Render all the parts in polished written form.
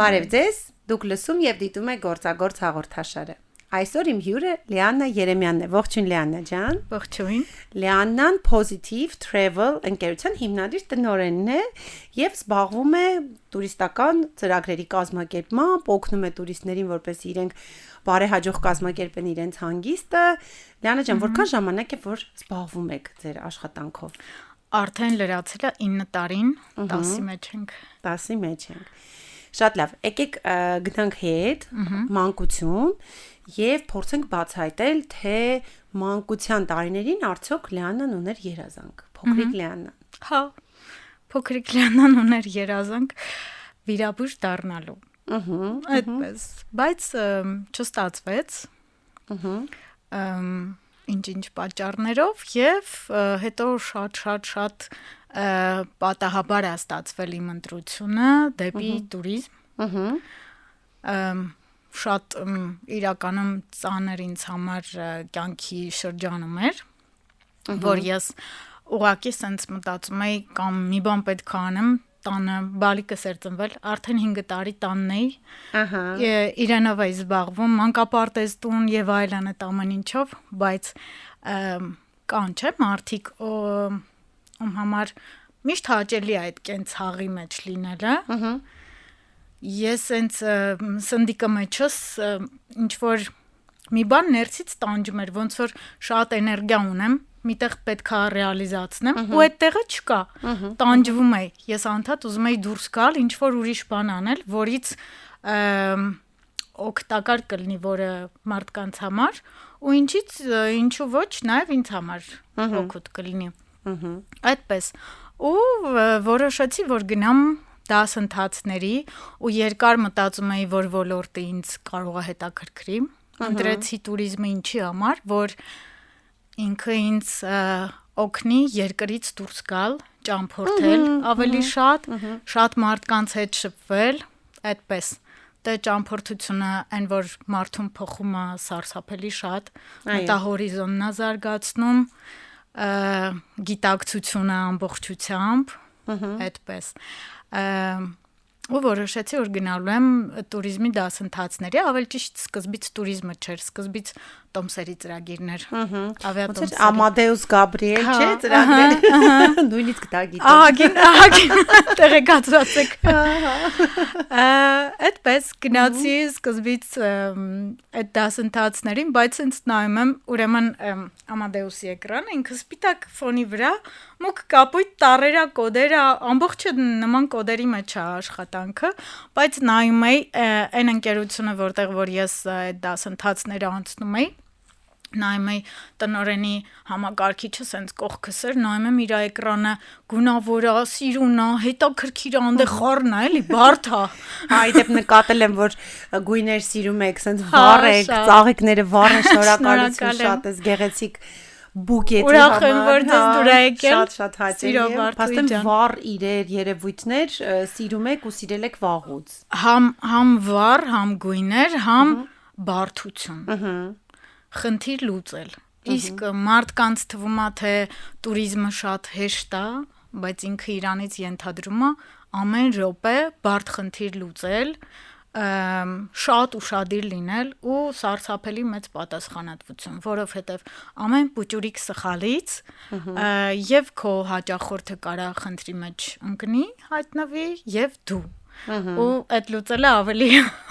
Բարև ձեզ, դուք լսում եւ դիտում եք Գործագործ հաղորդաշարը։ Այսօր իմ հյուրը Լիաննա Երեմյանն է։ Ողջույն Լիաննա ջան։ Ողջույն։ Լիաննան Positive Travel ընկերության հիմնադիր տնօրենն է եւ զբաղվում է տուրիստական ծրագրերի կազմակերպմամբ, օգնում է տուրիստներին, որպես իրենք բարեհաջող կազմակերպեն իրենց հանգիստը։ Լիաննա ջան, որքան ժամանակ է որ զբաղվում եք ձեր աշխատանքով։ Արդեն լրացել է 9 տարին, 10-ի մեջ ենք։ 10-ի մեջ ենք։ Շատ լավ, եկեք գնանք հետ մանկություն եւ փորձենք բացահայտել, թե մանկության տարիներին արդյոք Լիաննան ուներ երազանք, փոքրիկ Լիաննան։ Հա, փոքրիկ Լիաննան ուներ երազանք վիրաբույժ դառնալու։ Այդպես, բայց չստացվեց։ Ինչ-ինչ պատճառներով եւ հետո շատ պատահաբար է ստացվել իմ ընտրությունը դեպի տուրիզմ։ Շատ իրականում ծանր ինձ համար կյանքի շրջանում էր, որ ես ուղղակի սենց մտածում էի կամ մի բան պետք է անեմ, տանը բալիկս էր ծնվել, արդեն 5 տարի տանն էի, իրենով էի զբաղվում, մանկապարտեզտուն եւ այլն այդ ամեն ինչով, բայց կան չէ մարդիկ, ում համար միշտ հաճելի է այդ կենցաղի մեջ լինելը։ Ես հենց սնդիկը մեջս ինչ որ մի բան ներսից տանջում էր, ոնց որ շատ էներգիա ունեմ, միտեղ պետք է ռեալիզացնեմ, ու այդ տեղը չկա։ Տանջվում էի։ Ես անդադ ուզում էի դուրս գալ, ինչ որ ուրիշ բան անել, որից օգտակար կլինի որը մարդկանց համար, ու ինչու ոչ, նաև ինձ համար օգուտ կլինի։ Այդպես։ Ու որոշեցի, որ գնամ դասընթացների ու երկար մտածում էի, որ ոլորտը ինձ կարող է հետաքրքրի։ Ընտրեցի տուրիզմը ինչի համար, որ ինքը ինձ օգնի երկրից դուրս գալ, ճամփորդել ավելի շատ մարդկանց հետ շփվել, այդպես։ Դե ճամփորդությունը այն որ մարդուն փոխում է սարսափելի շատ, մտահորիզոնն է զարգացնում, գիտակցությունը ամբողջությամբ, այդպես։ Ու որոշեցի որ գնալու եմ տուրիզմի դասընթացների, ավելի ճիշտ սկզբից տուրիզմը չէր, սկզբից տոմսերի ծրագիրներ, ավիատոմսերի։ Ամադեուս Գաբրիել, չէ, ծրագրեր։ Նույնիսկ դա գիտեմ։ Ահագին, տեղեկացրացեք։ Այդպես գնացի սկզբից այդ դասընթացներին, բայց ինձ նայում եմ, ուրեմն Ամադեուսի էկրանը, ինքը սպիտակ ֆոնի վրա, մուգ կապույտ տառերա, կոդերը, ամբողջը նման կոդերի մեջ է աշխատանքը, բայց նայում էի այն ընկերությունը, որտեղ որ ես այդ դասընթացները անցնում էի, նայում էի տնօրենի համակարգիչը սենց կողքս էր, նայում եմ իր էկրանը գունավոր է, սիրուն է, հետաքրքիր է, անդե խառն է, էլի բարդ է։ Այդ դեպ նկատել եմ, որ գույներ սիրում եք, սենց վառ եք, ծաղիկները վառ են, շնորհակալություն շատ ես գեղեցիկ բուկետի համար։ Ուրախ եմ, որ դες դուր եկել։ Շատ հաճելի է։ Փաստորեն վառ իրեր, երևույթներ սիրում եք ու սիրել եք վաղուց։ Համ վառ, համ գույներ, համ բարդություն։ Խնդիր լուծել։ Իսկ մարդկանց թվում է, թե տուրիզմը շատ հեշտ է, բայց ինքը իրանից ենթադրում է ամեն րոպե բարդ խնդիր լուծել, շատ ուշադիր լինել ու սարսափելի մեծ պատասխանատվություն, որովհետև ամեն պուճուրիկ սխալից եւ քո հաճախորդը կարա խնդրի մեջ ընկնի, հայտնվի եւ դու ու այդ լուծելը ավելի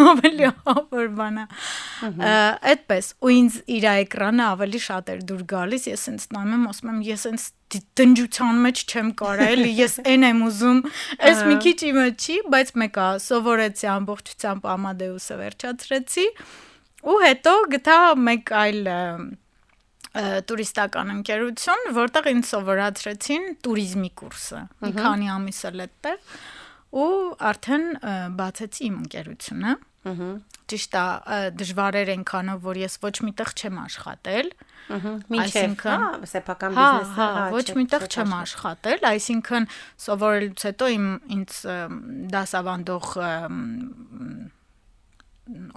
հավր բան է։ Այդպես ու ինձ իր էկրանը ավելի շատ էր դուր գալիս, ես ինձ նայում եմ, ասում եմ, ես ինձ դնջության մեջ չեմ կարա, էլի ես այն եմ ուզում, այս մի քիչ իմը չի, բայց մեկա սովորեցի ամբողջությամբ Ամադեուսը վերջացրեցի ու հետո գտա մեկ այլ տուրիստական ընկերություն, որտեղ ինձ սովորացրեցին տուրիզմի կուրսը։ Մի քանի ամիս էլ այդտեղ ու արդեն բացեցի իմ ընկերությունը։ Ճիշտ է, դժվար էր այնքանով, որ ես ոչ միտեղ չեմ աշխատել, այսինքն սեփական բիզնեսը, ոչ միտեղ չեմ աշխատել, այսինքն սովորելուց հետո ինձ դասավանդող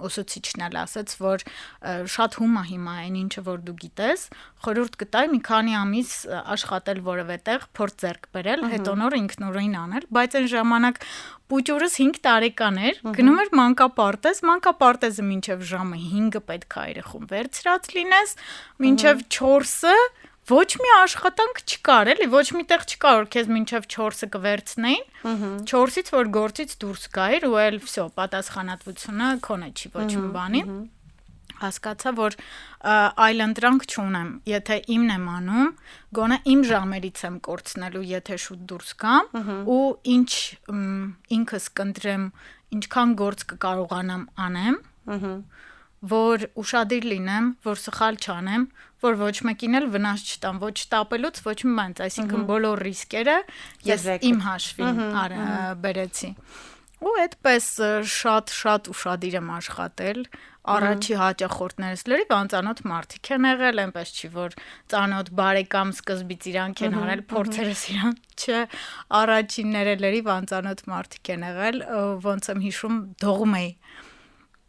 ուսուցիչն էլ ասաց, որ շատ հում է հիմա այն ինչը որ դու գիտես, խորհուրդ կտայի մի քանի ամիս աշխատել որևէ տեղ, փորձ ձեռք բերել, հետո նոր ինքնուրույն անել, բայց այն ժամանակ պուճուրս 5 տարեկան էր, գնում էր մանկապարտեզը մինչև ժամը 5-ը պետք է երեխուն վերցրած լինես, մինչև 4-ը ոչ մի աշխատանք չկար, էլի, ոչ մի տեղ չկար, որ քեզ մինչև 4-ը կվերցնեին, 4-ից որ գործից դուրս գայր ու էլ վсё, պատասխանատվությունը քոնը չի ոչ մի բանի։ Հասկացա, որ այլընտրանք չունեմ, եթե իմն եմ անում, գոնե իմ ժամերից եմ կորցնելու, եթե շուտ դուրս գամ, ու ինչ ինքս կընտրեմ, ինչքան գործ կկարողանամ անեմ, որ ուշադիր լինեմ, որ սխալ չանեմ, որ ոչ մեկին էլ վնաս չտամ, ոչ տապելուց, ոչ մի բան, այսինքն բոլոր ռիսկերը ես իմ հաշվին բերեցի։ Ու այդպես շատ ուշադիր եմ աշխատել, առաջի հաճախորդներս լրիվ անծանոթ մարդիկ են եղել, այնպես չի, որ ծանոթ բարեկամ սկզբից իրանք են արել, փորձերս իրանք չէ, առաջինները լրիվ անծանոթ մարդիկ են եղել, ոնց եմ հիշում, դողում էի։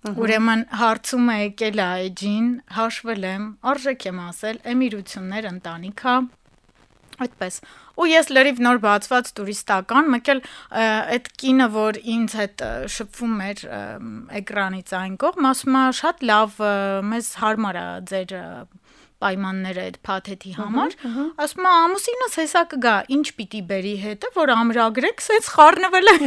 Ուրեմն հարցում է եկել այջին, հաշվել եմ, արժեք եմ ասել, էմիրություններ ընտանիքա, այդպես։ Ու ես լրիվ նոր բացված տուրիստական, մեկ էլ այդ կինը, որ ինձ հետ շփվում էր էկրանից այն կողմ, ասում է շատ լավ, մեզ հարմար է ձեր պայմանները այդ փաթեթի համար, ասում է ամուսինս հեսա կգա, ինչ պիտի բերի հետը, որ ամրագրեք, սենց խառնվել եմ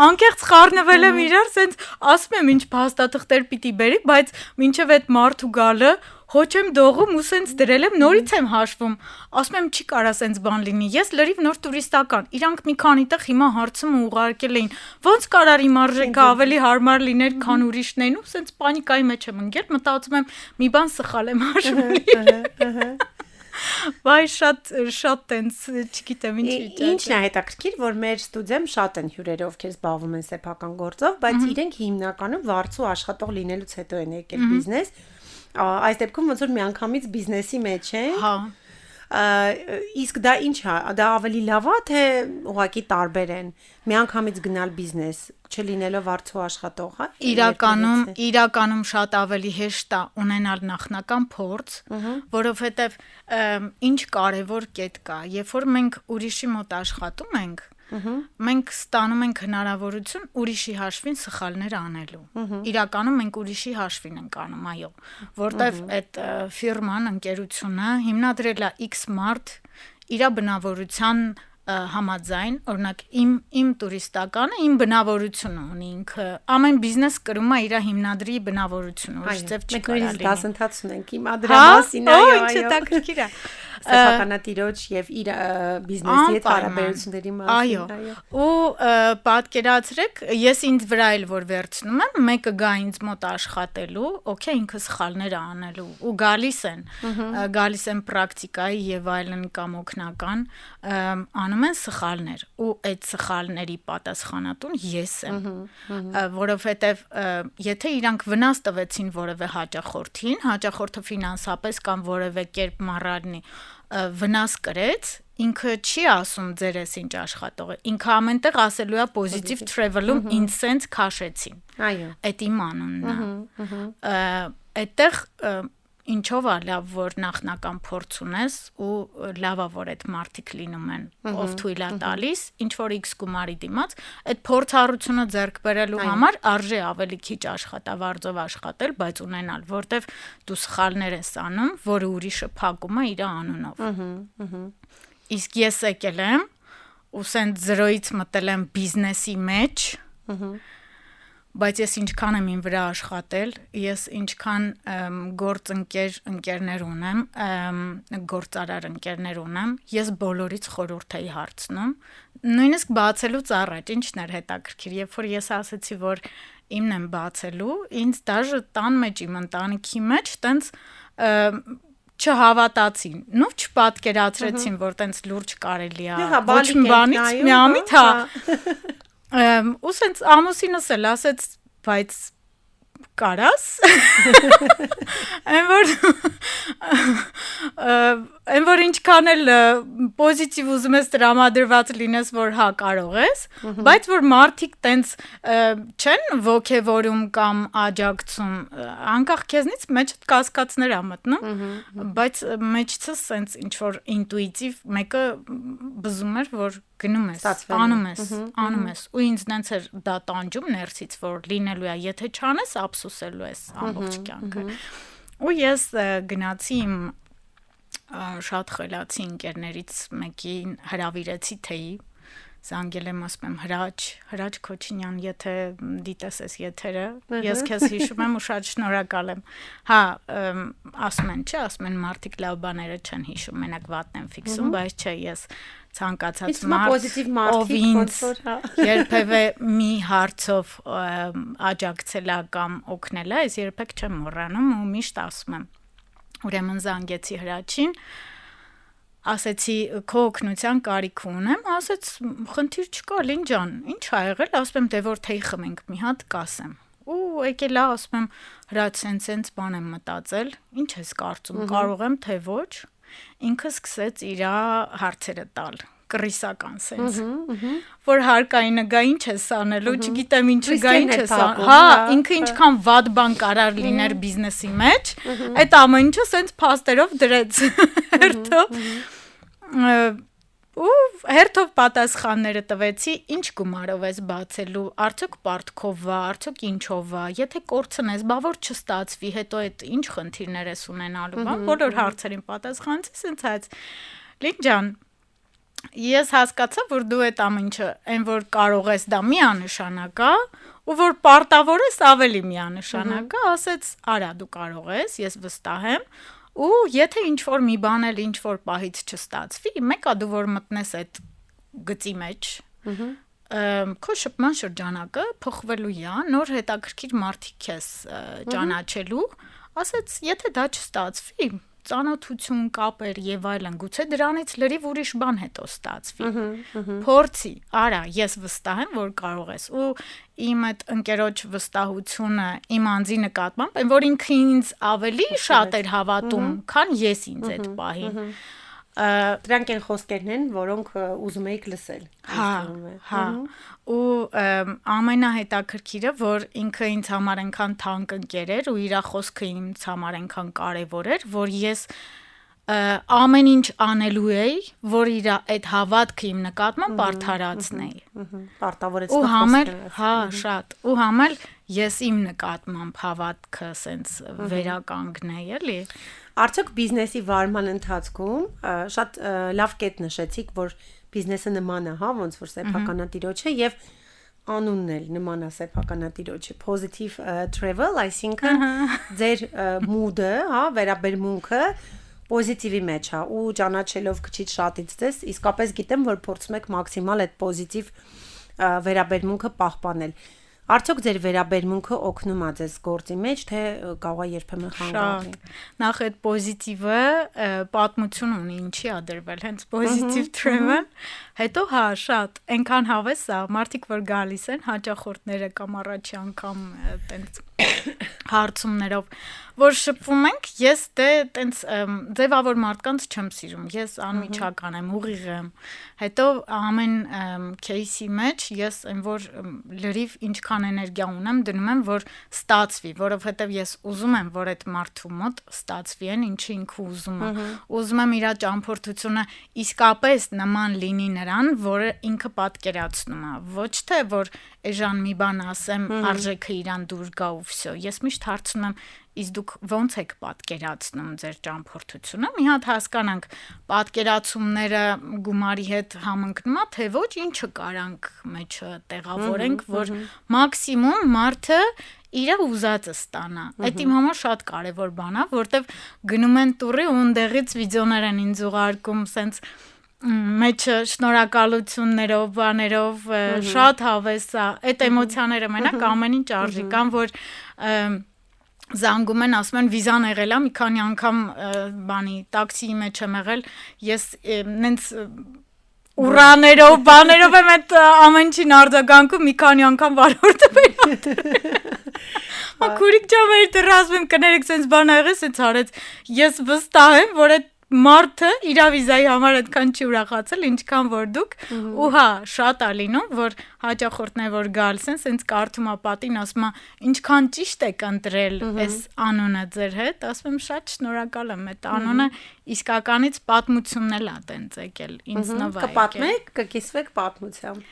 անկեղծ խառնվել եմ իրար, սենց ասում եմ ինչ փաստաթղթեր պիտի բերի, բայց մինչև այդ մարդու գալը հոչ եմ դողում ու սենց դրել եմ, նորից եմ հաշվում, ասում եմ չի կարա սենց բան լինի, ես լրիվ նոր տուրիստական, իրանք մի քանի տեղ հիմա հարցում ու ուղարկել էին, ոնց կարար իմ արժեքը ավելի հարմար լիներ, քան ուրիշներն ու սենց պանիկայի մեջ եմ ընկել, մտածում եմ մի բան սխալ եմ հաշվել։ Բայց շատ տենց, չգիտեմ ինչն է հետաքրքիր, որ մեր ստուդիայում շատ են հյուրերը, ովքեր զբաղվում են սեփական գործով, բայց իրենք հիմնականում վարձու աշխատող լինելուց հետո են եկել բիզնես։ Այս դեպքում ոնց որ միանգամից բիզնեսի մեջ են։ Հա։ Իսկ դա ինչ է, դա ավելի լավ է, թե ուղղակի տարբեր են։ Միանգամից գնալ բիզնես, չլինելով վարձու աշխատող, հա։ Իրականում շատ ավելի հեշտ է ունենալ նախնական փորձ, որովհետև ինչ կարևոր կետ կա, երբ որ մենք ուրիշի մոտ աշխատում ենք, մենք ստանում ենք հնարավորություն ուրիշի հաշվին սխալներ անելու։ Իրականում մենք ուրիշի հաշվին ենք անում, այո, որտեվ այդ ֆիրման, ընկերությունը հիմնադրել է X մարդ իր բնավորության համաձայն, օրինակ իմ տուրիստականը իմ բնավորությունը ունի ինքը, ամեն բիզնես կրում է իր հիմնադրի բնավորությունը, ուրիշ ձև չկա լինի։ Մենք դասընթաց ունենք իմ դրա մասին, այո, ինչ հետաքրքիր է։ Սեփականատիրոջ եւ իր բիզնեսի հետ հարաբերությունների մասին։ Այո։ Ու պատկերացրեք, ես ինձ վրա էլ որ վերցնում եմ, մեկը գա ինձ մոտ աշխատելու, օքեյ, ինքը սխալներ է անելու ու գալիս են պրակտիկայի եւ այլն կամ օգնական, անում են սխալներ ու այդ սխալների պատասխանատուն ես եմ, որովհետեւ եթե իրանք վնաս տվեցին որևէ հաճախորդին, հաճախորդը ֆինանսապես կամ որևէ կերպ մռայլնի վնաս կրեց, ինքը չի ասում ձեր էս ինչ աշխատող է, ինքը ամենտեղ ասելու է positive travel-ում ինձ սենց քաշեցին։ Այո։ Այդ իմ անունն է։ Այդտեղ ինչով է լավ, որ նախնական փորձ ունես ու լավ է, որ այդ մարդիկ լինում են, ով թույլ է տալիս, ինչ որ X գումարի դիմաց, այդ փորձառությունը ձեռք բերելու համար արժե ավելի քիչ աշխատավարձով աշխատել, բայց ունենալ, որտեվ դու սխալներ ես անում, որը ուրիշը փակում է իր անունով։ Իսկ ես եկել եմ ու սենց 0-ից մտել եմ բիզնեսի մեջ, բայց ես ինչքան եմ ին վրա աշխատել, ես ինչքան ընկերներ ունեմ, գործարար ընկերներ ունեմ, ես բոլորից խորհուրդ էի հարցնում, նույնիսկ բացելուց առաջ, ինչն էր հետաքրքիր, երբ որ ես ասացի, որ իմն եմ բացելու, ինձ դաժե տան մեջ իմ ընտանիքի մեջ տենց չհավատացին, նո չպատկերացրեցին, որ տենց լուրջ կարելի է, ոչ մի բանից միամիտ, հա։ Ու սենց ամուսինս էլ ասեց, բայց կարաս, այն որ ինչքան էլ պոզիտիվ ուզում ես տրամադրված լինես, որ հա կարող ես, բայց որ մարդիկ տենց չեն ոգևորում կամ աջակցում, անկախ քեզնից մեջդ կասկածներ ա մտնում, բայց մեջցս սենց ինչ որ ինտուիտիվ մեկը բզում էր, որ գնում ես, անում ես, ու ինձ նենց էր դա տանջում ներսից, որ լինելու է, եթե չանես, ափսոսելու ես ամբողջ կյանքը։ Ու ես գնացի իմ շատ խելացի ընկերներից մեկին հրավիրեցի թեյի, զանգել եմ ասում եմ Հրաչ Քոչինյան, եթե դիտես ես եթերը, ես քեզ հիշում եմ ու շատ շնորհակալ եմ։ Հա, ասում են մարդիկ լավ բաները չեն հիշում, մենակ վատն են ֆիքսում, բայց չէ, ես ցանկացած ով ինձ երբևէ մի հարցով աջակցել է կամ օգնել է, ես երբեք չեմ մոռանում ու միշտ ասում եմ։ Ուրեմն զանգեցի Հրաչին, ասեցի քո օգնության կարիք ունեմ, ասեց խնդիր չկա, Լին ջան, ինչ ա եղել, ասում եմ դե որ թեյ խմենք մի հատ կասեմ։ Ու եկել է, ասում եմ Հրաչ սենց բան եմ մտածել, ինչ ես կարծում, կարող եմ թե ոչ։ Ինքը սկսեց իր հարցերը տալ, կռիսական սենց։ Որ հարկային գա ինչ ես անելու, չգիտեմ ինչ գա ինչ ես ան։ Հա, ինքը ինչքան վատ բան կարար լիներ բիզնեսի մեջ, այդ ամեն ինչը սենց փաստերով դրեց հերթով։ Ու հերթով պատասխանները տվեցի, ինչ գումարով ես բացելու, արդյոք պարտքով է, արդյոք ինչով է, եթե կորցնես, բա որ չստացվի, հետո այդ ինչ խնդիրներ ես ունենալու, բան, բոլոր հարցերին պատասխանեցի, սենց հայց։ Լին ջան, ես հասկացա, որ դու այդ ամեն ինչը, այն որ կարող ես դա միանշանակ է, ու որ պարտավոր ես ավելի միանշանակ է, ասեց, արա դու կարող ես, ես վստահ եմ, ու եթե ինչ-որ մի բան էլ ինչ-որ պահից չստացվի, մեկա դու որ մտնես այդ գծի մեջ, քո շփման շրջանակը փոխվելու է, նոր հետաքրքիր մարդիկ ես ճանաչելու, ասեց, եթե դա չստացվի, ծանոթություն, կապեր եւ այլն, գուցե դրանից լրիվ ուրիշ բան հետո ստացվի։ Փորձի, արա, ես վստահ եմ, որ կարող ես։ Ու իմ այդ ընկերոջ վստահությունը իմ անձի նկատմամբ, այն որ ինքը ինձ ավելի շատ էր հավատում, քան ես ինձ այդ պահին։ Դրանք են խոսքերն են, որոնք ուզում էիք լսել։ Հա։ Ու ամենահետաքրքիրը, որ ինքը ինձ համար այնքան թանկ ընկեր էր ու իր խոսքը ինձ համար այնքան կարևոր էր, որ ես ամեն ինչ անելու էի, որ իր այդ հավատքը իմ նկատմամբ արդարացնեի։ Պարտավորեց ու համել, հա, շատ։ Ու համել ես իմ նկատմամբ հավատքը սենց վերականգնեի, էլի։ Արդյոք բիզնեսի վարման ընթացքում շատ լավ կետ նշեցիք, որ բիզնեսը նման է, հա, ոնց որ սեփականատիրոջը եւ անունն էլ նման է սեփականատիրոջը, positive travel, այսինքն ձեր mood-ը, հա, վերաբերմունքը պոզիտիվի մեջ է ու ճանաչելով քիչ շատից դες, իսկապես գիտեմ, որ փորձում եք մաքսիմալ այդ պոզիտիվ վերաբերմունքը պահպանել։ Արդյոք ձեր վերաբերմունքը օգնում է ձեզ գործի մեջ, թե կարող է երբեմն խանգարի։ Նախ այդ պոզիտիվը պատմություն ունի, ինչի ա դրվել, հենց positive travel, հետո հա, շատ, այնքան հավես է, մարդիկ որ գալիս են, հաճախորդները կամ առաջի անգամ տենց հարցումներով, որ շփվում ենք, ես դե տենց ձևավոր մարդկանց չեմ սիրում, ես անմիջական եմ, ուղիղ եմ, հետո ամեն кейսի մեջ ես այն որ լրիվ ինչքան էներգիա ունեմ, դնում եմ, որ ստացվի, որովհետև ես ուզում եմ, որ այդ մարդու մոտ ստացվի են, ինչը ինքը ուզում է, ուզում եմ իր ճամփորդությունը իսկապես նման լինի նրան, որը ինքը պատկերացնում է, ոչ թե որ էժան մի բան ասեմ, արժեքը իրան դուր գա ու վсё, ես միշտ հարցնում եմ, իսկ դուք ոնց եք պատկերացնում ձեր ճամփորդությունը, մի հատ հասկանանք, պատկերացումները գումարի հետ համընկնում է, թե ոչ, ինչը կարանք մեջը տեղավորենք, որ մաքսիմում մարդը իր ուզածը ստանա։ Այդ իմ համար շատ կարևոր բան է, որտեվ գնում են տուրի ու ընդեղից վիդեոներ են ինձ ուղարկում, սենց մեջը շնորհակալություններով, բաներով, շատ հավես է, այդ էմոցիաները մենակ ամեն ինչ արժի, կամ որ զանգում են, ասում են վիզան եղել է, մի քանի անգամ բանի տաքսիի մեջ եմ եղել, ես նենց ուրաներով, բաներով եմ այդ ամեն ինչին արձագանքում, մի քանի անգամ վարորդում եմ։ Մաքուրիկ ջան, մեր դեռ ասում եմ կներեք, սենց բան ա եղել, սենց արեց։ Ես վստահ եմ, որ այդ մարդը իր վիզայի համար այդքան չի ուրախացել, ինչքան որ դուք ու հա, շատ է լինում, որ հաճախորդներ որ գալիս են, սենց կարդում է պատին, ասում է, ինչքան ճիշտ եք ընտրել այս անունը ձեր հետ, ասում եմ, շատ շնորհակալ եմ, այդ անունը իսկականից պատմությունն էլ է տենց եկել, ինձ նվա եկել։ Կպատմեք, կկիսվեք պատմությամբ։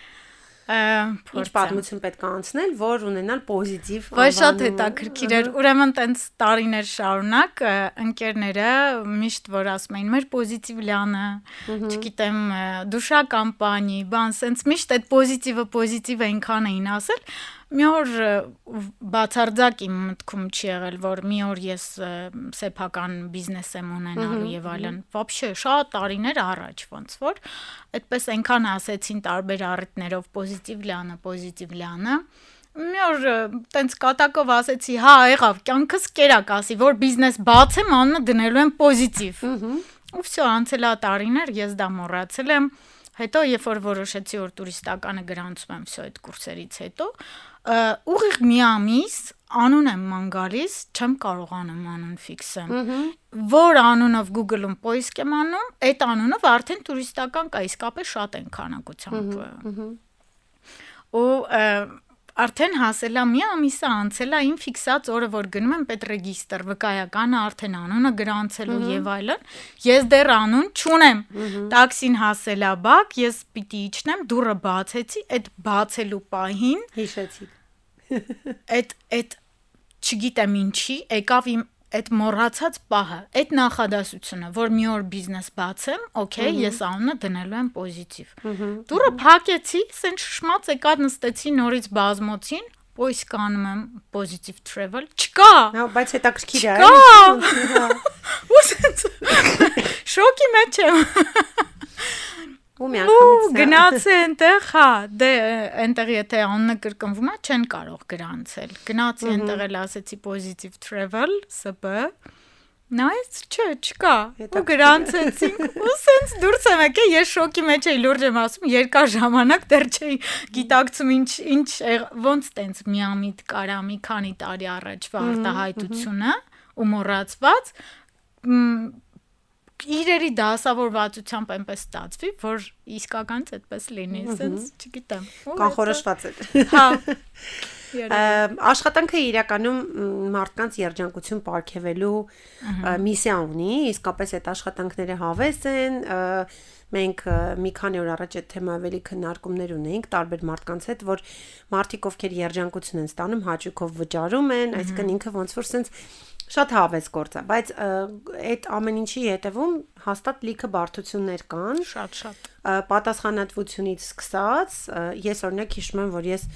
Ինչ պատմություն պետք է անցնել, որ ունենալ պոզիտիվ Բայց շատ հետաքրքիր էր, ուրեմն տենց տարիներ շարունակ ընկերները միշտ որ ասում էին մեր պոզիտիվ լյանը, չգիտեմ, դուշա կամպանի, բան, սենց միշտ այդ պոզիտիվը այնքան էին ասել, մի օր բացարձակ իմ մտքում չի եղել, որ մի օր ես սեփական բիզնես եմ ունենալու եւ այլն, вообще շատ տարիներ առաջ ոնց որ այդպես այնքան ասեցին տարբեր առիթներով պոզիտիվ լյանը մի օր տենց կատակով ասեցի, հա, եղավ, կյանքս կերակ ասի, որ բիզնես բացեմ, անունը դնելու եմ պոզիտիվ։ Ու всё, անցել է տարիներ, ես դա մոռացել եմ։ Հետո երբ որ որոշեցի որ տուրիստականը գրանցում եմ всё այդ կուրսերից հետո, ուղիղ մի ամիս անուն եմ ման գալիս, չեմ կարողանում անուն ֆիքսեմ։ Որ անունով Google-ում պոիսկ եմ անում, այդ անունով արդեն տուրիստական կա, իսկապես շատ են քանակությամբ։ Ու արդեն հասելա մի ամիսը անցել է իմ ֆիքսած օրը որ գնում եմ պետրեգիստր վկայականը արդեն անունը գրանցելու եւ այլն ես դեռ անուն չունեմ տաքսին հասելա բակ ես պիտի իջնեմ դուռը բացեցի այդ բացելու պահին հիշեցի այդ չգիտեմ ինչի եկավ իմ այդ մոռացած պահը, այդ նախադասությունը, որ մի օր բիզնես բացեմ, օքեյ, ես անունը դնելու եմ պոզիտիվ։ Դուրը փակեցի, սենց շշմած եկա նստեցի նորից բազմոցին, պոիսկ անում եմ positive travel, չկա։ Հա, բայց հետաքրքիր է։ Չկա։ Ու սենց շոկի մեջ եմ։ Ու մի անգամից գնացի այնտեղ, հա, դե այնտեղ եթե անունը կրկնվում է, չեն կարող գրանցել։ Գնացի այնտեղ էլ ասեցի positive travel, սբ նայեց, չկա։ Ու գրանցեցինք, ու սենց դուրս եմ եկել, ես շոկի մեջ էի, լուրջ եմ ասում, երկար ժամանակ դեռ չէի գիտակցում ինչ ոնց տենց միամիտ կարա մի քանի տարի առաջվա արտահայտությունը ու մոռացված իրերի դասավորվածությամբ այնպես ստացվի, որ իսկականից այդպես լինի, սենց չգիտեմ։ Կանխորոշված է։ Հա։ Աշխատանքը իրականում մարդկանց երջանկություն պարգևելու միսիա ունի, իսկապես այդ աշխատանքները հավես են, մենք մի քանի օր առաջ այդ թեմա ավելի քննարկումներ ունեինք տարբեր մարդկանց հետ, որ մարդիկ ովքեր երջանկություն են ստանում, հաճույքով վճարում են, այսինքն ինքը ոնց որ սենց շատ հավես գործ է, բայց այդ ամեն ինչի հետևում հաստատ լիքը բարդություններ կան, շատ պատասխանատվությունից սկսած, ես օրինակ հիշում եմ, որ ես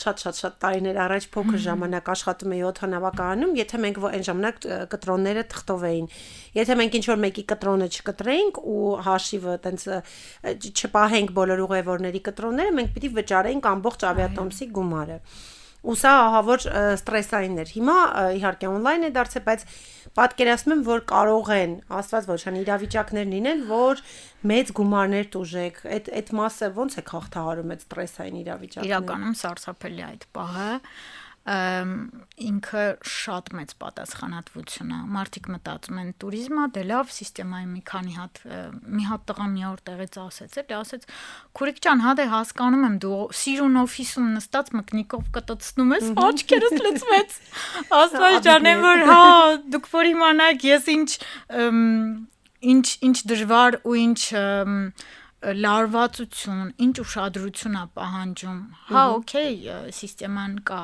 շատ տարիներ առաջ փոքր ժամանակ աշխատում էի օդանավակայանում, եթե մենք այն ժամանակ կտրոնները թղթով էին, եթե մենք ինչ որ մեկի կտրոնը չկտրեինք ու հաշիվը տենց չպահենք բոլոր ուղևորների կտրոնները, մենք պիտի վճարեինք ամբողջ ավիատոմսի գումարը։ Ու սա ահավոր ստրեսային էր։ Հիմա իհարկե on-line է դարձել, բայց պատկերացնում եմ, որ կարող են, աստված ոչ, հան իրավիճակներ լինեն, որ մեծ գումարներ տուժեք։ Այդ մասը ոնց է հաղթահարում այդ ստրեսային իրավիճակները։ Իրականում սարսափելի է այդ պահը։ Ինքը շատ մեծ պատասխանատվություն է։ Մարդիկ մտածում են туриզմը, դե լավ, սիստեմայի մի հատ տղա մի օր տեղից ասեց, քուրիկ ջան, հա դե հասկանում եմ, դու սիրուն օֆիսում նստած մկնիկով կտցնում ես, աչքերս լցվեց։ Աստված ջանեմ, որ հա, դուք որ իմանաք, ես ինչ դժվար ու ինչ լարվածություն, ինչ ուշադրություն է պահանջում։ Հա, օքեյ, սիստեման կա,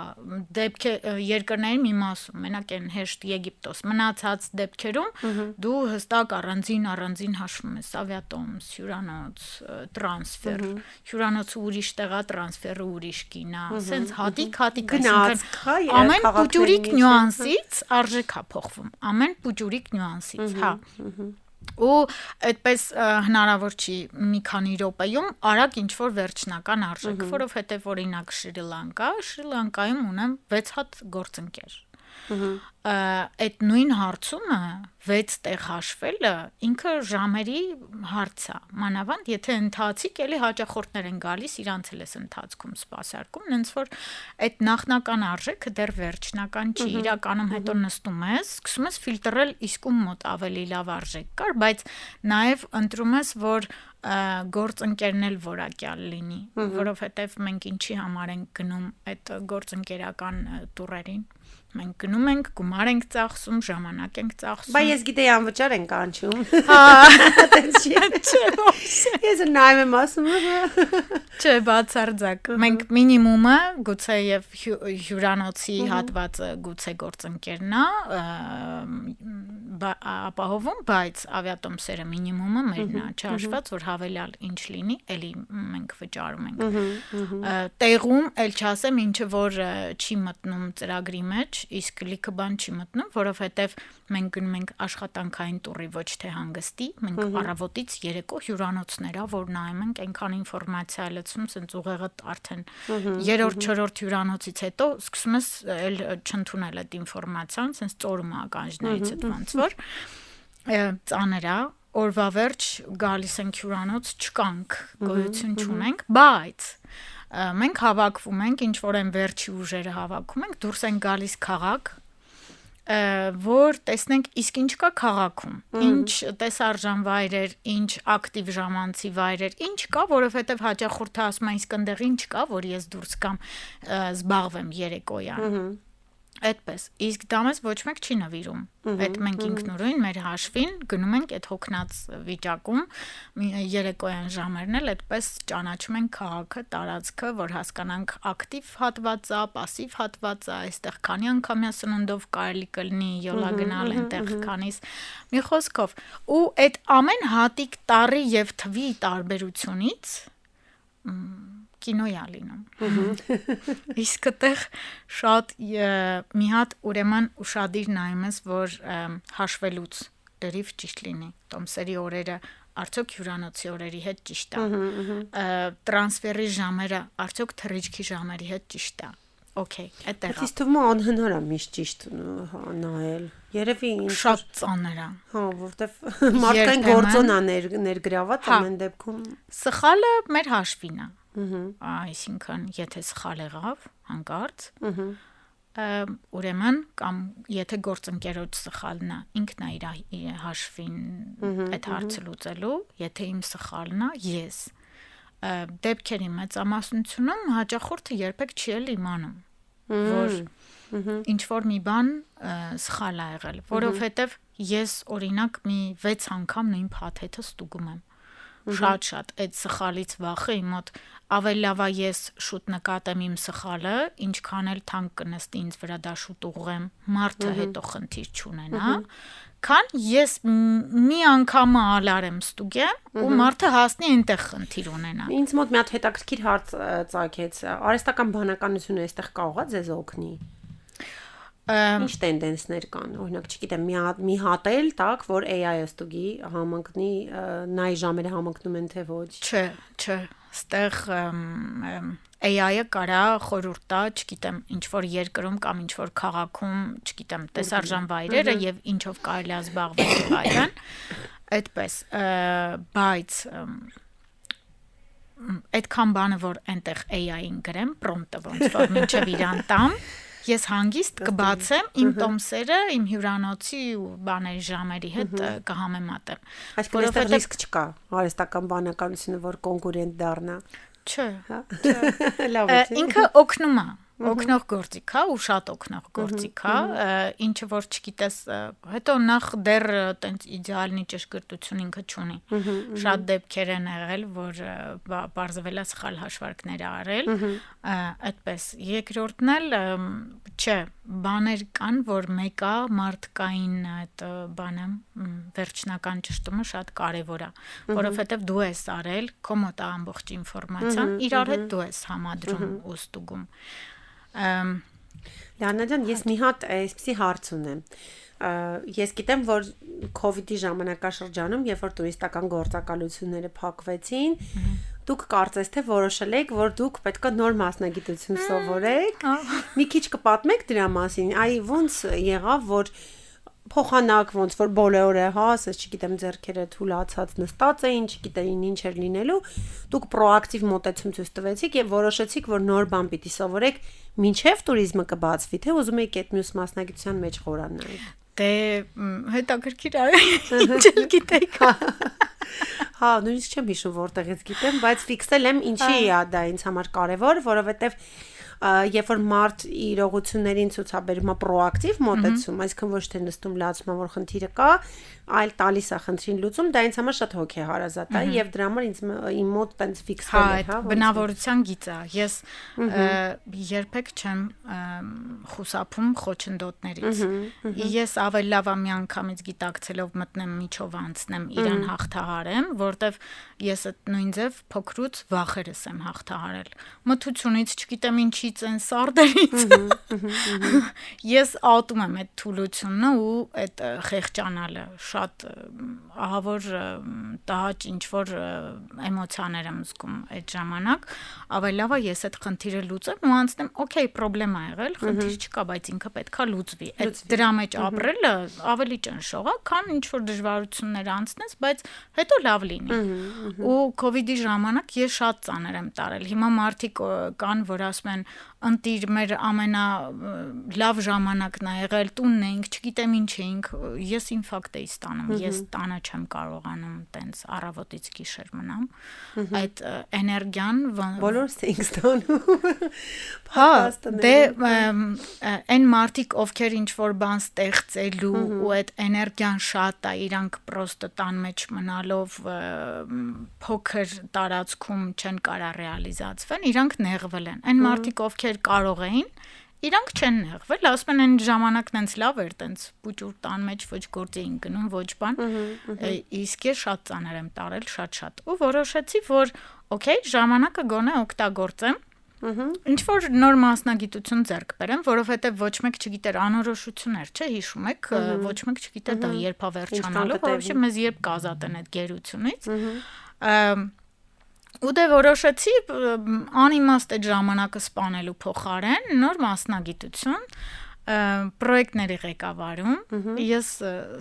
երկրների մի մասում, մենակ այն հեշտ Եգիպտոս, մնացած դեպքերում դու հստակ առանձին հաշվում ես ավիատոմս, հյուրանոց, տրանսֆեր, հյուրանոցը ուրիշ տեղա, տրանսֆերը ուրիշ կինա, սենց հատիկ, ամեն փուճուրիկ նյուանսից արժեք է փոխվում, ամեն փուճուրիկ նյուանսից, հա։ Ու այդպես հնարավոր չի մի քանի րոպեում արագ ինչ-որ վերջնական արժեք, որովհետև օրինակ Շրի Լանկայում ունեմ 6 հատ գործընկեր։ Այդ նույն հարցումը 6 տեղ հաշվելը ինքը ժամերի հարց է, մանավանդ եթե ընթացիկ էլի հաճախորդներ են գալիս, իրանց էլ էս ընթացքում սպասարկում, նենց որ այդ նախնական արժեքը դեռ վերջնական չի, իրականում հետո նստում ես, սկսում ես ֆիլտրել իսկում մոտ ավելի լավ արժեք կար, բայց նաև ընտրում ես, որ գործընկերն էլ որակյալ լինի, որովհետև մենք ինչի համար ենք գնում այդ գործընկերական տուրերին, մենք գնում ենք, գումար ենք ծախսում, ժամանակ ենք ծախսում։ Բայց ես գիտեի անվճար ենք անջում։ Տենց չէ, Ես նայում եմ ասում։ Չէ, բացարձակ։ Մենք մինիմումը գուցե եւ հյուրանոցի հատվածը գուցե գործընկերն է ապահովում, բայց ավիատոմսերը մինիմումը մերն է, չհաշված որ հավելյալ ինչ լինի, էլի մենք վճարում ենք։ Տեղում էլ չասեմ ինչը որ չի մտնում ծրագրի մեջ, իսկ լիքը բան չի մտնում, որովհետեւ մենք գնում ենք աշխատանքային տուրի ոչ թե հանգստի, մենք առավոտից երեկո հյուրանոցներա, որ նայում ենք, այնքան ինֆորմացիա լցում, սենց ուղեղը արդեն 3-րդ, 4-րդ հյուրանոցից հետո սկսում ես էլ չընդունել այդ ինֆորմացիան, սենց ծորում է ականջներից այդ ոնց որ ծաներա օրվա վերջ գալիս ենք հյուրանոց չկանք, գոյություն չունենք, բայց մենք հավաքվում ենք, ինչ որ են վերջի ուժերը հավաքում ենք, դուրս են գալիս քաղաք, որ տեսնենք իսկ ինչ կա քաղաքում, ինչ տեսարժան վայրեր, ինչ ակտիվ ժամանցի վայրեր, ինչ կա, որովհետև հաճախորդը ասում է իսկ այնտեղ ինչ կա, որ ես դուրս կամ զբաղվեմ երեկոյան։ Այդպես, իսկ դա մեզ ոչ մեկ չի նվիրում, այդ մենք ինքնուրույն մեր հաշվին գնում ենք այդ հոգնած վիճակում, երեկոյան ժամերն էլ այդպես ճանաչում ենք քաղաքը, տարածքը, որ հասկանանք ակտիվ հատված է, պասիվ հատված է, այստեղ քանի անգամյա սննդով կարելի կլինի յոլա գնալ այնտեղ քանիս, մի խոսքով, ու այդ ամեն հատիկ տառի եւ թվի տարբերությունից կինոյա լինում։ Իսկ այդտեղ շատ մի հատ ուրեմն ուշադիր նայում ես, որ հաշվելուց դերիվ ճիշտ լինի։ Տոմսերի օրերը արդյոք հյուրանոցի օրերի հետ ճիշտ է։ Տրանսֆերի ժամերը արդյոք թռիչքի ժամերի հետ ճիշտ է։ Okay, այդտեղ։ Իսկ թվում է անհնար է միշտ ճիշտ նայել։ Երևի շատ ծանր է։ Հա, որտեվ մարդկային գործոն է ներգրաված ամեն դեպքում։ Սխալը մեր հաշվին է։ Այսինքն, եթե սխալ եղավ, հանկարծ, ուրեմն կամ եթե գործընկերոջ սխալն է, ինքն է իր հաշվին այդ հարցը լուծելու, եթե իմ սխալն է, ես։ Դեպքերի մեծամասնությունում հաճախորդը երբեք չի էլ իմանում, որ ինչ որ մի բան սխալ է եղել, որովհետև ես օրինակ մի 6 անգամ նույն փաթեթը ստուգում եմ։ Շատ այդ սխալից վախը իմ մոտ ավելի լավ է ես շուտ նկատեմ իմ սխալը, ինչքան էլ թանկ կնստի ինձ վրա դա շուտ ուղղեմ, մարդը հետո խնդիր չունենա, քան ես մի անգամ ալարեմ ստուգեմ ու մարդը հասնի այնտեղ խնդիր ունենա։ Ինձ մոտ մի հատ հետաքրքիր հարց ծագեց, արհեստական բանականությունը այստեղ կարող է ձեզ օգնի։ Ինչ տենդենսներ կան, օրինակ, չգիտեմ, մի հատ էլ տակ, որ AI-ը ստուգի համընկնի, նայ ժամերը համընկնում են թե ոչ։ Չէ, ստեղ AI-ը կարա խորհուրդ տա, չգիտեմ, ինչ որ երկրում կամ ինչ որ քաղաքում, չգիտեմ, տեսարժան վայրերը եւ ինչով կարելի է զբաղվել այդան, այդպես, բայց այդքան բանը որ այնտեղ AI-ին գրեմ, prompt-ը ոնց որ մինչեւ իրան տամ ես հանգիստ կբացեմ իմ տոմսերը, իմ հյուրանոցի ու բաների ժամերի հետ կհամեմատեմ։ Այսինքն այստեղ ռիսկ չկա, արհեստական բանականությունը որ կոնկուրենտ դառնա։ Չէ։ Լավ է։ Ինքը օգնում է, օգնող գործիք է ու շատ օգնող գործիք է, ինչը որ չգիտես, հետո նախ դեռ տենց իդեալնի ճշգրտություն ինքը չունի։ Շատ դեպքեր են եղել, որ բարձվել է սխալ հաշվարկներ արել, այդպես։ Երկրորդն էլ չէ, բաներ կան, որ մեկը մարդկային այդ բանը վերջնական ճշտումը շատ կարևոր է, որովհետև դու ես արել, քո մոտ է ամբողջ ինֆորմացիան, իրար հետ դու ես համադրում ու ստուգում։ Լիանա ջան, ես մի հատ այսպեսի հարց ունեմ։ Ես գիտեմ, որ COVID-ի ժամանակաշրջանում, երբ որ տուրիստական գործակալությունները փակվեցին, դուք կարծես թե որոշել եք, որ դուք պետքա նոր մասնագիտություն սովորեք։ Մի քիչ կպատմեք դրա մասին։ Այ ոնց եղավ, որ փոխանակ ոնց որ բոլորը, հա, ասես, չգիտեմ, ձեռքերը թուլացած նստած էին, չգիտեին ինչ էր լինելու, դուք պրոակտիվ մոտեցում ցույց տվեցիք եւ որոշեցիք, որ նոր բան պիտի սովորեք, մինչեւ туриզմը կբացվի, թե ուզում եք այդ մյուս մասնագիտության մեջ խորանալ։ Դե հետաքրքիր է, ինչ գիտեք։ Հա, նույնիսկ չեմ հիշում որտեղից գիտեմ, բայց ֆիքսել եմ ինչի է դա ինձ համար կարևոր, որովհետեւ երբ որ մարդ իրողություններին ցուցաբերում է պրոակտիվ մոտեցում, այսինքն ոչ թե նստում լացում, որ խնդիրը կա, այլ տալիս է խնդրին լուծում, դա ինձ համար շատ հոգեհարազատ է եւ դրա համար ինձ իմ մոտ տենց ֆիքսվել է, հա, բնավորության գիծ է։ Ես երբեք չեմ խուսափում խոչընդոտներից։ Ես ավելի լավ եմ միանգամից գիտակցելով մտնեմ միջով անցնեմ, իրան հաղթահարեմ, որտեվ ես այդ նույն ձև փոքրուց վախերս եմ հաղթահարել։ Մթությունից, չգիտեմ ինչից են սարդերից։ Ես ատում եմ այդ թուլությունը ու այդ խեղճանալը շատ ահավոր տհաճ ինչ որ էմոցիաներ եմ զգում այդ ժամանակ, ավելի լավ է ես այդ խնդիրը լուծեմ ու անցնեմ, օքեյ, խնդրեմ ա եղել, խնդիր չկա, բայց ինքը պետքա լուծվի։ Այդ դրա մեջ ապրելը ավելի ճնշող է, քան ինչ որ դժվարություններ անցնես, բայց հետո լավ լինի։ Ու COVID-ի ժամանակ ես շատ ծանր եմ տարել։ Հիմա մարդիկ կան, որ ասում են, ընտիր մեր ամենալավ ժամանակն է եղել, տունն էինք, չգիտեմ ինչ էինք, ես ինֆարկտ էի ստանում, ես տանը չեմ կարողանում տենց առավոտից գիշեր մնամ, այդ էներգիան բոլորս էինք ստանում։ Հա, դե այն մարդիկ, ովքեր ինչ որ բան ստեղծելու ու այդ էներգիան շատ է, իրանք պրոստը տան մեջ մնալով փոքր տարածքում չեն կարա ռեալիզացվեն, իրանք նեղվել են։ Այն մարդիկ, ովքեր կարող էին, իրանք չեն նեղվել, ասում են այն ժամանակն այնց լավ էր, տենց փուճուր տան մեջ ոչ գործի էին գնում, ոչ բան։ Իսկ ես շատ ծանր եմ տարել, շատ։ Ու որոշեցի, որ օքեյ, ժամանակը գոնե օգտագործեմ։ Ինչ որ նոր մասնագիտություն ձեռք բերեմ, որովհետև ոչ մեկ չգիտեր անորոշություններ, չէ, հիշում եք, ոչ մեկ չգիտեր դա երբ է վերջանալու, որովհետև մեզ երբ կազատեն այդ գերությունից։ Ու դե որոշեցի անիմաստ այդ ժամանակը սպանելու փոխարեն նոր մասնագիտություն պրոյեկտների ղեկավարում ես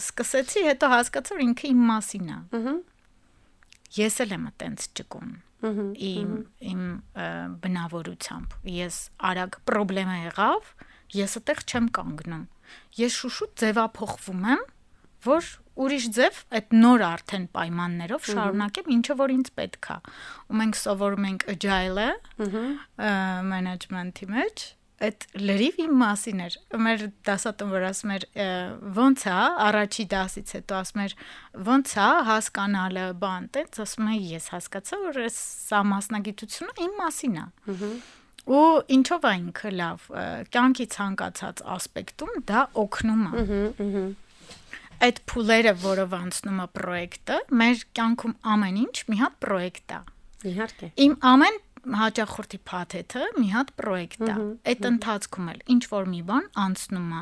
սկսեցի, հետո հասկացա, որ ինքը իմ մասին է։ Ես էլ եմ այտենց ճկուն իմ բնավորությամբ։ Ես արագ խնդրեմ եղավ, ես այդտեղ չեմ կանգնում։ Ես շուշուտ ձևափոխվում եմ, որ ուրիշ ձև այդ նոր արդեն պայմաններով շարունակեմ ինչը որ ինձ պետք է։ Ու մենք սովորում ենք agile-ը management-ի մեջ, այդ լրիվ իմ մասին էր։ Մեր դասատուն որ ասում էր ոնց է, առաջի դասից հետո ասում էր ոնց է հասկանալը, բան, տենց ասում եմ ես հասկացա, որ սա մասնագիտությունը իմ մասին է։ Ու ինչով է ինքը լավ, կյանքի ցանկացած ասպեկտում դա օգնում է։ Այդ փուլերը, որով անցնում է պրոյեկտը, մեր կյանքում ամեն ինչ մի հատ պրոյեկտ է։ Իհարկե։ Իմ ամեն հաճախորդի փաթեթը մի հատ պրոյեկտ է։ Այդ ընթացքում էլ ինչ որ մի բան անցնում է,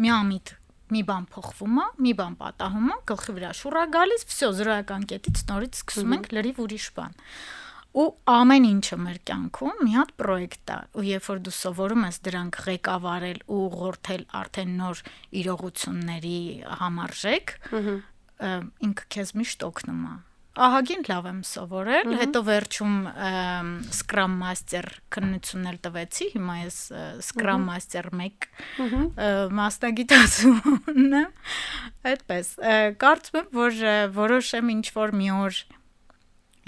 միամիտ մի բան փոխվում է, մի բան պատահում է, գլխի վրա շուռ է գալիս, վсё, զրոյական կետից նորից սկսում ենք լրիվ ուրիշ բան։ Ու ամեն ինչը մեր կյանքում մի հատ պրոյեկտ է, ու երբ որ դու սովորում ես դրանք ղեկավարել ու ուղղորդել արդեն նոր իրողությունների համարժեք, ինքը քեզ միշտ օգնում է։ Ահագին լավ եմ սովորել, հետո վերջում Scrum Master քննությունն էլ տվեցի, հիմա ես Scrum Master 1 մասնագիտացումն եմ, այդպես։ Կարծում եմ, որ որոշեմ ինչ որ մի օր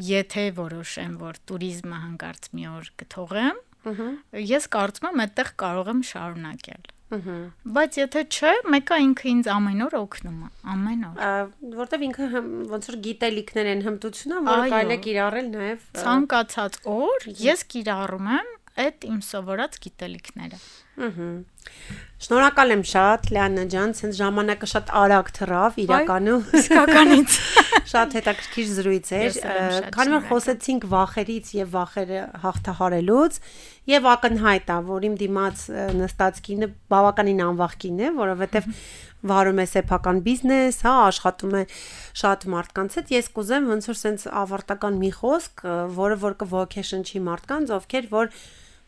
եթե որոշեմ, որ туриզմը հանկարծ մի օր կթողեմ, ես կարծում եմ այդտեղ կարող եմ շարունակել։ Բայց եթե չէ, մեկը ինքը ինձ ամեն օր օգնում է, ամեն օր։ Որտեվ ինքը ոնց որ գիտելիքներ են, հմտություն է, որը կարելի է կիրառել նաև ցանկացած օր ես կիրառում եմ այդ իմ սովորած գիտելիքները։ Շնորհակալ եմ շատ, Լիաննա ջան, ցենց ժամանակը շատ արագ թռավ, իրականում իսկականից շատ հետաքրքիր զրույց էր, քանի որ խոսեցինք վախերից եւ վախերը հաղթահարելուց, եւ ակնհայտ է, որ իմ դիմաց նստած կինը բավականին անվախ կին է, որովհետեւ վարում է սեփական բիզնես, հա, աշխատում է շատ մարդկանց հետ, ես կուզեմ ոնց որ սենց ավարտական մի խոսք, որը որ կողոքեշնչի մարդկանց, ովքեր որ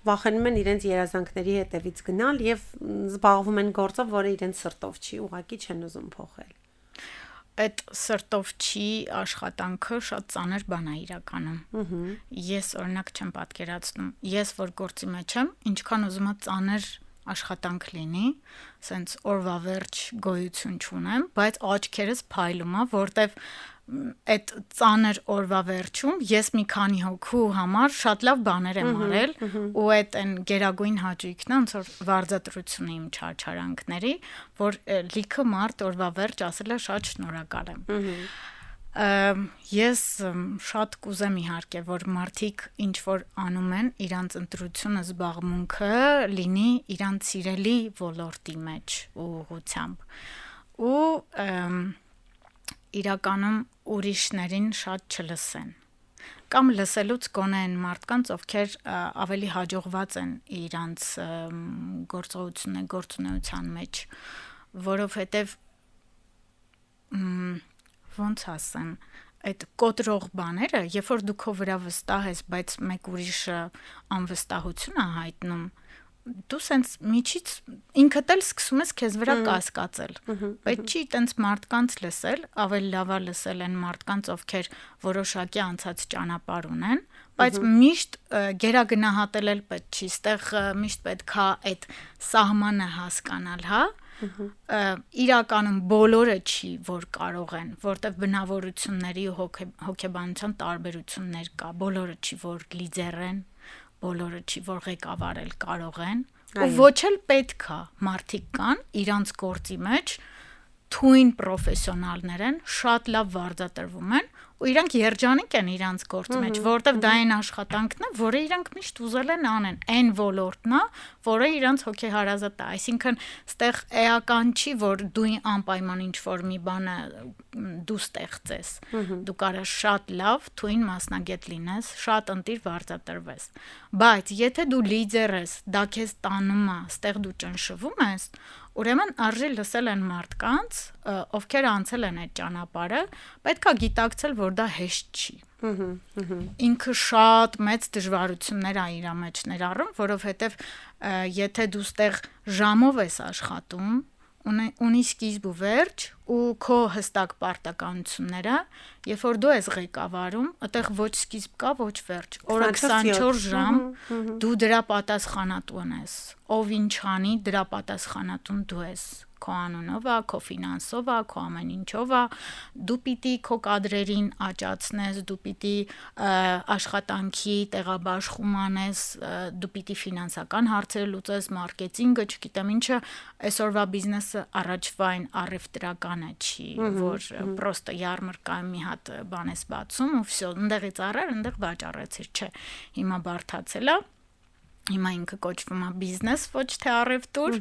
վախենում են իրենց երազանքների հետևից գնալ եւ զբաղվում են գործով, որը իրենց սրտով չի, ուղղակի չեն ուզում փոխել։ Այդ սրտով չի աշխատանքը շատ ծանր բան է իրականում։ Ես օրինակ չեմ պատկերացնում, ես որ գործի մեջ եմ, ինչքան ուզում եմ ծանր աշխատանք լինի, սենց օրվա վերջ գոյություն չունեմ, բայց աչքերս փայլում է, որտեվ այդ ծանր օրվա վերջում ես մի քանի հոգու համար շատ լավ բաներ եմ արել ու այդ այն գերագույն հաճույքն է ոնց որ վարձատրությունը իմ չարչարանքների, որ լիքը մարդ օրվա վերջ ասել է շատ շնորհակալ եմ։ Ես շատ կուզեմ իհարկե, որ մարդիկ ինչ որ անում են, իրանց ընտրությունը, զբաղմունքը լինի իրանց սիրելի ոլորտի մեջ ուղղությամբ ու իրականում ուրիշներին շատ չլսեն կամ լսելուց գոնե են մարդկանց, ովքեր ավելի հաջողված են իրանց գործունեության մեջ, որովհետև ոնց ասեմ, այդ կոտրող բաները, երբ որ դու քո վրա վստահ ես, բայց մեկ ուրիշը անվստահություն է հայտնում, դու սենց միջից ինքդ էլ սկսում ես քեզ վրա կասկածել, բայց չի տենց մարդկանց լսել, ավելի լավ է լսել են մարդկանց, ովքեր որոշակի անցած ճանապարհ ունեն, բայց միշտ գերագնահատել էլ պետք չի, ստեղ միշտ պետք է այդ սահմանը հասկանալ, հա, իրականում բոլորը չի, որ կարող են, որտեղ բնավորությունների ու հոգեբանության տարբերություններ կա, բոլորը չի, որ լիդեր են, բոլորը չի, որ ղեկավարել կարող են, ու ոչ էլ պետք է մարդիկ կան իրանց գործի մեջ, թույն պրոֆեսիոնալներ են, շատ լավ վարձատրվում են, ու իրանք երջանիկ են իրանց գործի մեջ, որտեվ դա այն աշխատանքն է, որը իրանք միշտ ուզել են անեն, այն ոլորտն է, որը իրանց հոգեհարազատ է, այսինքն ստեղ էական չի, որ դու անպայման ինչ-որ մի բանը դու ստեղծես, դու կարաս շատ լավ թույն մասնագետ լինես, շատ ընտիր վարձատրվես, բայց եթե դու լիդեր ես, դա քեզ տանում է, ստեղ դու ճնշվում ես, ուրեմն արժի լսել են մարդկանց, ովքեր անցել են այդ ճանապարհը, պետք է գիտակցել, որ դա հեշտ չի։ Ինքը շատ մեծ դժվարություններ է իր մեջ ներառում, որովհետև եթե դու ստեղ ժամով ես աշխատում, ունի սկիզբ ու վերջ ու քո հստակ պարտականությունները, երբ որ դու ես ղեկավարում, այդտեղ ոչ սկիզբ կա, ոչ վերջ։ Օրը 24 ժամ դու դրա պատասխանատուն ես։ Ով ինչ անի, դրա պատասխանատուն դու ես։ Քո անունով է, քո ֆինանսով է, քո ամեն ինչով է, դու պիտի քո կադրերին աճացնես, դու պիտի աշխատանքի տեղաբաշխում անես, դու պիտի ֆինանսական հարցեր լուծես, մարքեթինգը, չգիտեմ ինչը, այսօրվա բիզնեսը առաջվա այն առևտրականը չի, որ պրոստը յարմարկայում մի հատ բան ես բացում ու վсё, ընդեղից առար, ընդեղ վաճառեցիր, չէ, հիմա բարթացել է։ Հիմա ինքը կոչվում է բիզնես, ոչ թե առևտուր,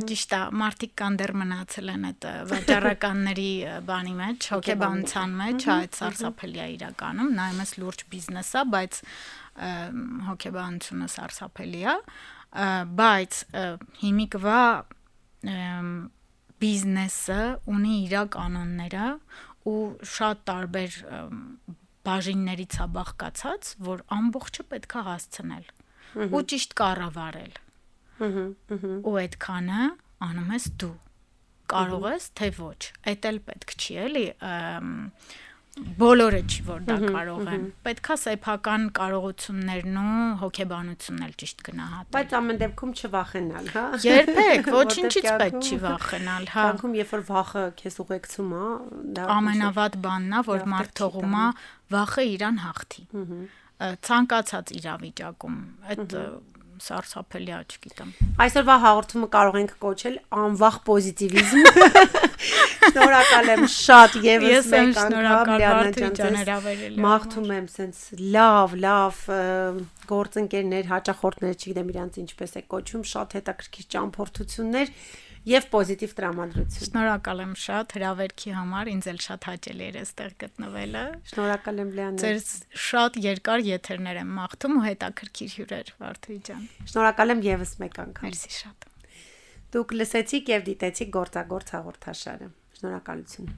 ճիշտ է, մարդիկ կան դեռ մնացել են այդ վաճառականների բանի մեջ, հոգեբանության մեջ, այդ սարսափելի է իրականում, նայում ես լուրջ բիզնես է, բայց հոգեբանությունը սարսափելի է, բայց հիմիկվա բիզնեսը ունի իր կանոնները ու շատ տարբեր բաժիններից է բաղկացած, որ ամբողջը պետք է հասցնել ու ճիշտ կառավարել ու այդքանը անում ես դու կարող ես թե ոչ այդ էլ պետք չի էլի բոլորը չի որ դա կարող են պետք է սեփական կարողություններն ու հոգեբանությունն էլ ճիշտ գնահատել բայց ամեն դեպքում չվախենալ հա երբեք ոչինչից պետք չի վախենալ հա կյանքում երբ որ վախը քեզ ուղեկցում է դա ամենավատ բանն է որ մարդ թողում է վախը իրան հաղթի ցանկացած իրավիճակում այդ սարսափելի է, չգիտեմ։ Այսօրվա հաղորդումը կարող ենք կոչել անվախ պոզիտիվիզմ։ Շնորհակալ եմ շատ եւս Ես եմ մեկ անգամ շնորհակալ, Լիանա Վարդուհի ջան, ջան, ձեզ հրավերելու մաղթում եմ սենց լավ գործընկերներ, հաճախորդներ, չգիտեմ իրանց ինչպես է կոչում, շատ հետաքրքիր ճամփորդություններ եւ պոզիտիվ տրամադրություն։ Շնորհակալ եմ շատ հրավերքի համար, ինձ էլ շատ հաճելի էր այստեղ գտնվելը։ Շնորհակալ եմ Լիանա։ Ձեր շատ երկար եթերներ եմ մաղթում ու հետաքրքիր հյուրեր, Վարդուհի ջան։ Շնորհակալ եմ եւս մեկ անգամ։ Մերսի շատ։ Դուք լսեցիք եւ դիտեցիք Գործագործ հաղորդաշարը։ Շնորհակալություն։